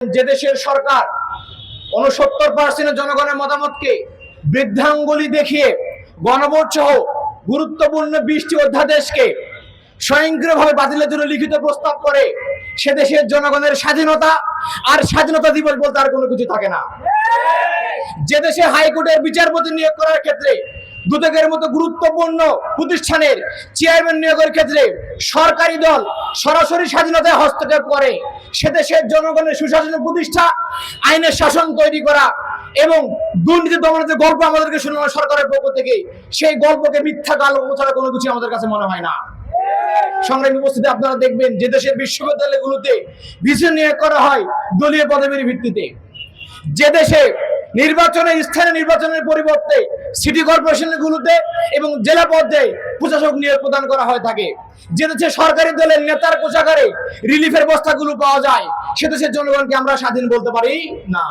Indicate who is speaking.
Speaker 1: যে দেশের সরকার 69% জনগণের মতামতকে বৃদ্ধাঙ্গুলি দেখিয়ে গণভোট সহ গুরুত্বপূর্ণ 20টি অধ্যাদেশকে স্বয়ংক্রিয়ভাবে বাতিলের জন্য লিখিত প্রস্তাব করে, সে দেশের জনগণের স্বাধীনতা আর স্বাধীনতা দিবস বলতে আর কোনো কিছু থাকে না। যে দেশে হাইকোর্টের বিচারপতি নিয়োগ করার ক্ষেত্রে দুদকের মতো গুরুত্বপূর্ণ প্রতিষ্ঠানের চেয়ারম্যান নিয়োগের ক্ষেত্রে সরকারি দল সরাসরি স্বাধীনতায় হস্তক্ষেপ করে, সে দেশের জনগণের সুশাসন প্রতিষ্ঠা, আইনের শাসন তৈরি করা এবং দুর্নীতি দমনের গল্প আমাদেরকে শোনানো সরকারের পক্ষ থেকে, সেই গল্পকে মিথ্যা গল্প ছাড়া কোনো কিছু আমাদের কাছে মনে হয় না। সংগ্রামী উপস্থিতি, আপনারা দেখবেন যে দেশের বিশ্ববিদ্যালয়গুলোতে ভিসি নিয়োগ করা হয় দলীয় পদবীর ভিত্তিতে, যে দেশে স্থানীয় নির্বাচনের পরিবর্তে সিটি কর্পোরেশনগুলোতে এবং জেলা পর্যায়ে প্রশাসক নিয়োগ প্রদান করা হয়ে থাকে, যে দেশে সরকারি দলের নেতার কোষাগারে রিলিফের বস্তাগুলো পাওয়া যায়, সে দেশের জনগণকে আমরা স্বাধীন বলতে পারি না।